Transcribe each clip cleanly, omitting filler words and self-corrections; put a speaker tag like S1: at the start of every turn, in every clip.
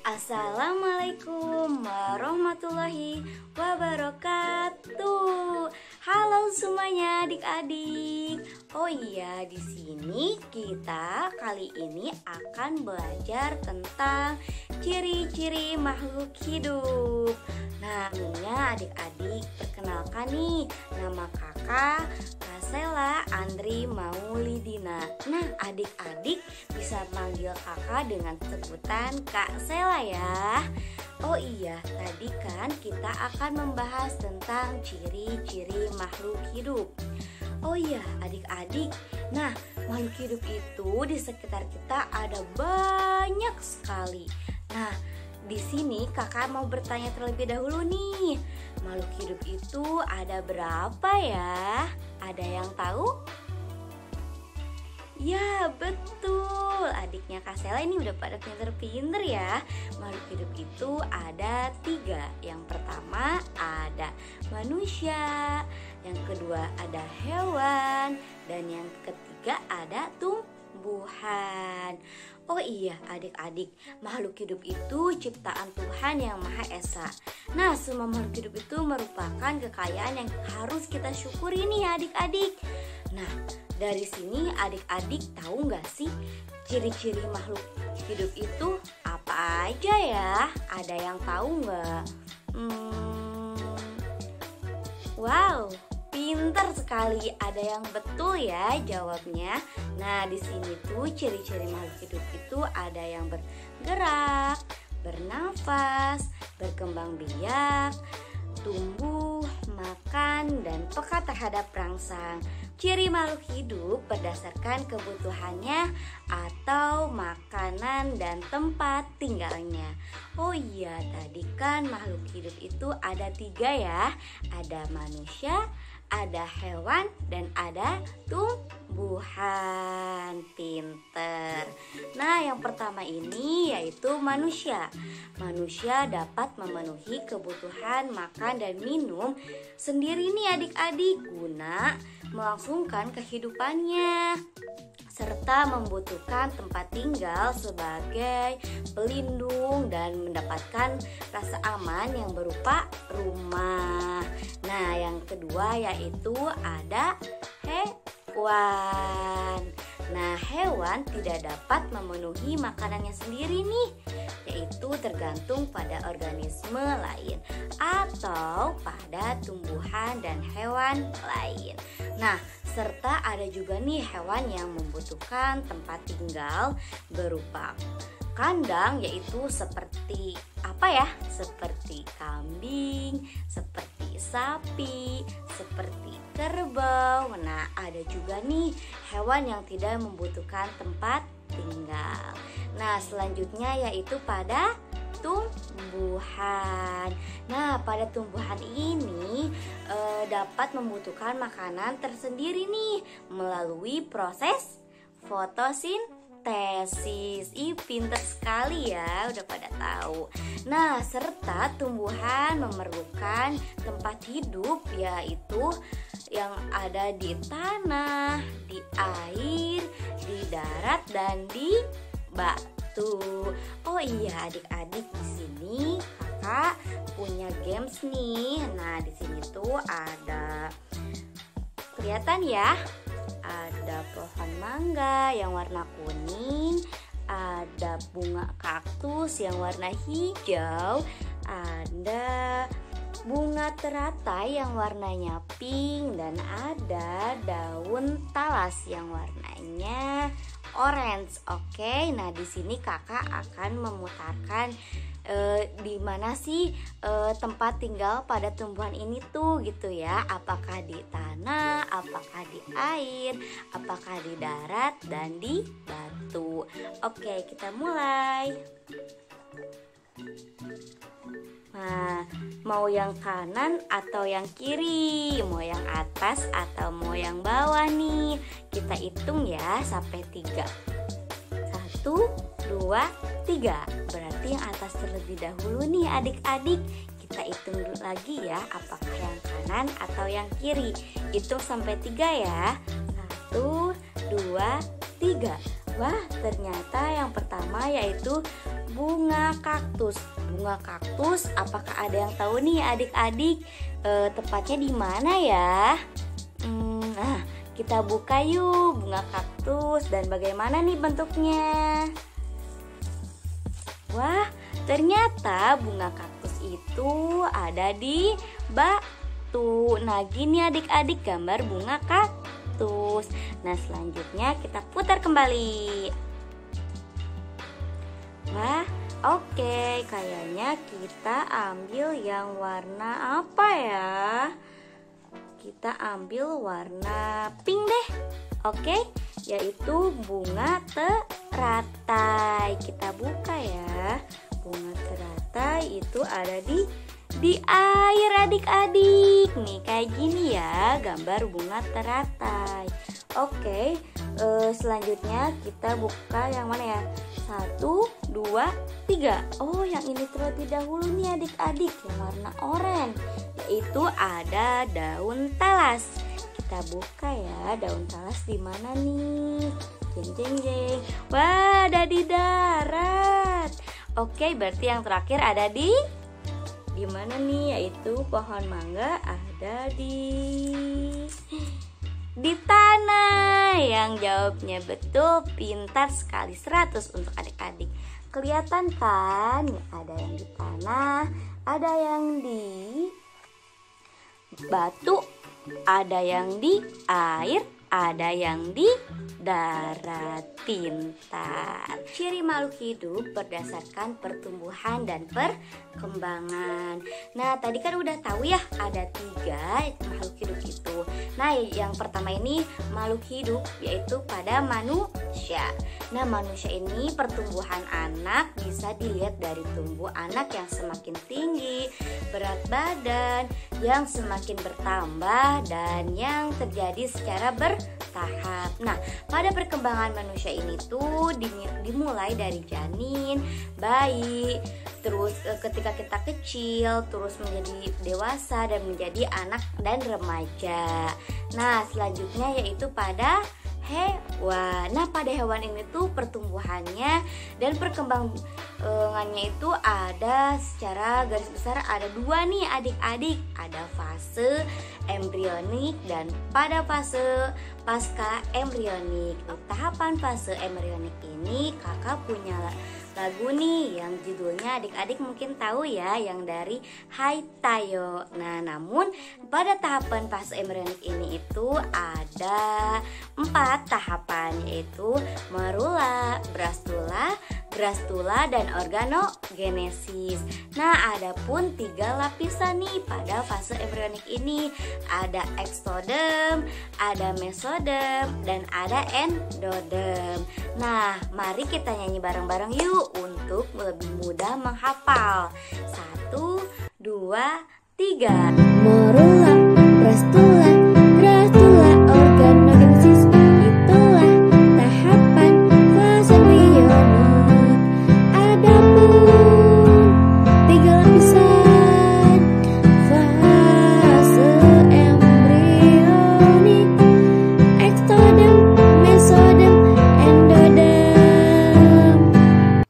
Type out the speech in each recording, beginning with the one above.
S1: Assalamualaikum warahmatullahi wabarakatuh. Halo semuanya adik-adik. Oh iya, di sini kita kali ini akan belajar tentang ciri-ciri makhluk hidup. Nah, sebelumnya adik-adik perkenalkan nih, nama kakak Kasela Andri Maulidina. Nah, adik-adik bisa panggil kakak dengan sebutan Kak Sela ya. Oh iya, tadi kan kita akan membahas tentang ciri-ciri makhluk hidup. Oh iya, adik-adik. Nah, makhluk hidup itu di sekitar kita ada banyak sekali. Nah, di sini kakak mau bertanya terlebih dahulu nih. Makhluk hidup itu ada berapa ya? Ada yang tahu? Ya, betul. Adiknya Kak Sela ini udah pada pinter-pinter ya. Makhluk hidup itu ada 3. Yang pertama ada manusia, yang kedua ada hewan, dan yang ketiga ada tumbuhan. Oh iya adik-adik, makhluk hidup itu ciptaan Tuhan yang Maha Esa. Nah, semua makhluk hidup itu merupakan kekayaan yang harus kita syukuri nih adik-adik. Nah, dari sini adik-adik tahu nggak sih ciri-ciri makhluk hidup itu apa aja ya? Ada yang tahu nggak? Wow, pinter sekali. Ada yang betul ya jawabnya. Nah, di sini tuh ciri-ciri makhluk hidup itu ada yang bergerak, bernafas, berkembang biak, tumbuh, makan, dan peka terhadap rangsang. Ciri makhluk hidup berdasarkan kebutuhannya atau makanan dan tempat tinggalnya. Oh iya, tadi kan makhluk hidup itu ada 3 ya. Ada manusia, ada hewan, dan ada tumbuhan. Pinter. Nah, yang pertama ini yaitu manusia. Manusia dapat memenuhi kebutuhan makan dan minum sendiri nih adik-adik guna melangsungkan kehidupannya, serta membutuhkan tempat tinggal sebagai pelindung dan mendapatkan rasa aman yang berupa rumah. Nah, yang kedua yaitu ada hewan. Nah, hewan tidak dapat memenuhi makanannya sendiri nih, yaitu tergantung pada organisme lain atau pada tumbuhan dan hewan lain. Nah, serta ada juga nih hewan yang membutuhkan tempat tinggal berupa kandang, yaitu seperti apa ya? Seperti kambing, seperti sapi, seperti kerbau. Nah, ada juga nih hewan yang tidak membutuhkan tempat tinggal. Nah, selanjutnya yaitu pada tumbuhan. Nah, pada tumbuhan ini dapat membutuhkan makanan tersendiri nih melalui proses fotosintesis. Ih, pinter sekali ya, udah pada tahu. Nah, serta tumbuhan memerlukan tempat hidup, yaitu yang ada di tanah, di air, di darat, dan di batu. Oh iya adik-adik, di sini kakak punya games nih. Nah, di sini tuh ada kelihatan ya, ada pohon mangga yang warna kuning, ada bunga kaktus yang warna hijau, ada bunga teratai yang warnanya pink, dan ada daun talas yang warnanya orange. Oke, nah di sini kakak akan memutarkan di mana sih tempat tinggal pada tumbuhan ini tuh gitu ya. Apakah di tanah, apakah di air, apakah di darat, dan di batu. Oke, kita mulai. Nah, mau yang kanan atau yang kiri? Mau yang atas atau mau yang bawah nih? Kita hitung ya sampai 3. 1, 2, 3. Berarti yang atas terlebih dahulu nih adik-adik. Kita hitung lagi ya, apakah yang kanan atau yang kiri. Hitung sampai 3 ya. 1, 2, 3. Wah, ternyata yang pertama yaitu bunga kaktus. Bunga kaktus, apakah ada yang tahu nih adik-adik tepatnya di mana ya? Nah, kita buka yuk bunga kaktus dan bagaimana nih bentuknya. Wah, ternyata bunga kaktus itu ada di batu. Nah, gini adik-adik gambar bunga kaktus. Nah, selanjutnya kita putar kembali. Wah, oke, kayaknya kita ambil yang warna apa ya? Kita ambil warna pink deh. Oke, yaitu bunga teratai. Kita buka ya. Bunga teratai itu ada di air adik-adik. Nih kayak gini ya gambar bunga teratai. Oke, selanjutnya kita buka yang mana ya? 1, 2, 3. Oh, yang ini terlebih dahulu nih adik-adik, yang warna oranye, yaitu ada daun talas. Kita buka ya, daun talas di mana nih? Jeng jeng jeng. Wah, ada di darat. Oke, berarti yang terakhir ada di mana nih? Yaitu pohon mangga ada di tanah. Yang jawabnya betul, pintar sekali, 100 untuk adik-adik. Kelihatan kan? Ada yang di tanah, ada yang di batu, ada yang di air, ada yang di darat. Pintar. Ciri makhluk hidup berdasarkan pertumbuhan dan perkembangan. Nah, tadi kan udah tahu ya ada 3 makhluk hidup itu. Nah, yang pertama ini makhluk hidup yaitu pada manusia. Nah, manusia ini pertumbuhan anak bisa dilihat dari tumbuh anak yang semakin tinggi, berat badan yang semakin bertambah, dan yang terjadi secara bertahap. Nah, pada perkembangan manusia ini tuh dimulai dari janin, bayi, terus ketika kita kecil, terus menjadi dewasa dan menjadi anak dan remaja. Nah, selanjutnya yaitu pada hewan. Nah, pada hewan ini tuh pertumbuhannya dan perkembangannya itu ada secara garis besar ada 2 nih adik-adik. Ada fase embrionik dan pada fase pasca embrionik. Tahapan fase embrionik ini kakak punya lagu nih yang judulnya adik-adik mungkin tahu ya, yang dari Hai Tayo. Nah, namun pada tahapan fase embrionik ini itu ada 4 tahapan, yaitu merula, blastula, dan organogenesis. Nah, ada pun 3 lapisan nih pada fase embrionik ini. Ada eksodem, ada mesodem, dan ada endodem. Nah, mari kita nyanyi bareng-bareng yuk untuk lebih mudah menghafal. 1, 2, 3.
S2: Morula, blastula, organogenesis. Itulah tahapan fase embrionik. Adapun 3 lapisan fase embrionik: eksodem, mesodem, endodem.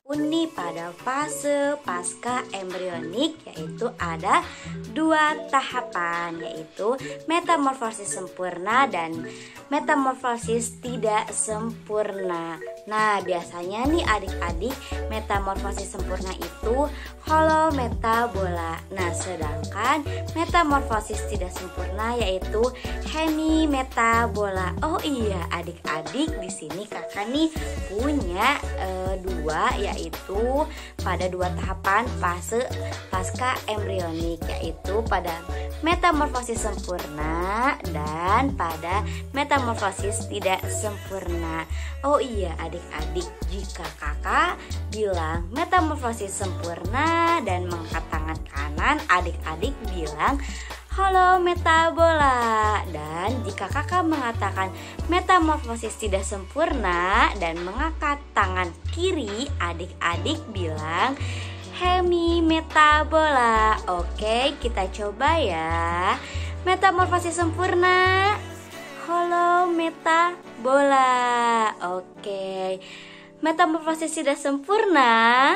S1: Uni pada fase pasca embrionik yaitu ada 2 tahapan, yaitu metamorfosis sempurna dan metamorfosis tidak sempurna. Nah, biasanya nih adik-adik, metamorfosis sempurna itu holometabola. Nah, sedangkan metamorfosis tidak sempurna yaitu hemimetabola. Oh iya, adik-adik, di sini kakak nih punya 2, yaitu pada 2 tahapan fase pasca embrionik, yaitu pada metamorfosis sempurna dan pada metamorfosis tidak sempurna. Oh iya adik-adik, jika kakak bilang metamorfosis sempurna dan mengangkat tangan kanan, adik-adik bilang holometabola. Dan jika kakak mengatakan metamorfosis tidak sempurna dan mengangkat tangan kiri, adik-adik bilang hemimetabola. Oke, kita coba ya. Metamorfosis sempurna, holometabola. Oke. Metamorfosis tidak sempurna,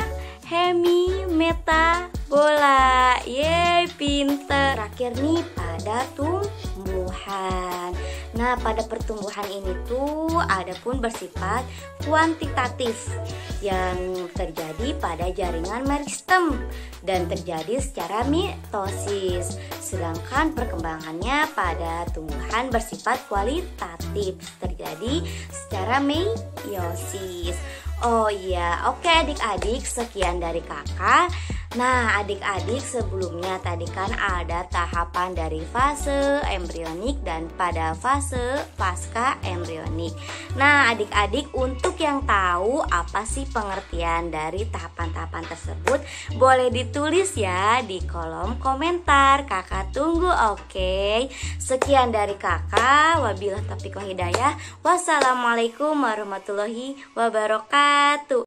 S1: hemi, meta, bola. Yeay, pinter. Terakhir nih pada tumbuhan. Nah, pada pertumbuhan ini tuh ada pun bersifat kuantitatif yang terjadi pada jaringan meristem dan terjadi secara mitosis. Sedangkan perkembangannya pada tumbuhan bersifat kualitatif terjadi secara meiosis. Oh iya, oke adik-adik, sekian dari kakak. Nah, adik-adik, sebelumnya tadi kan ada tahapan dari fase embrionik dan pada fase pasca embrionik. Nah, adik-adik, untuk yang tahu apa sih pengertian dari tahapan-tahapan tersebut, boleh ditulis ya di kolom komentar. Kakak tunggu, oke? Sekian dari kakak. Wabillahi taufiq wal hidayah. Wassalamualaikum warahmatullahi wabarakatuh.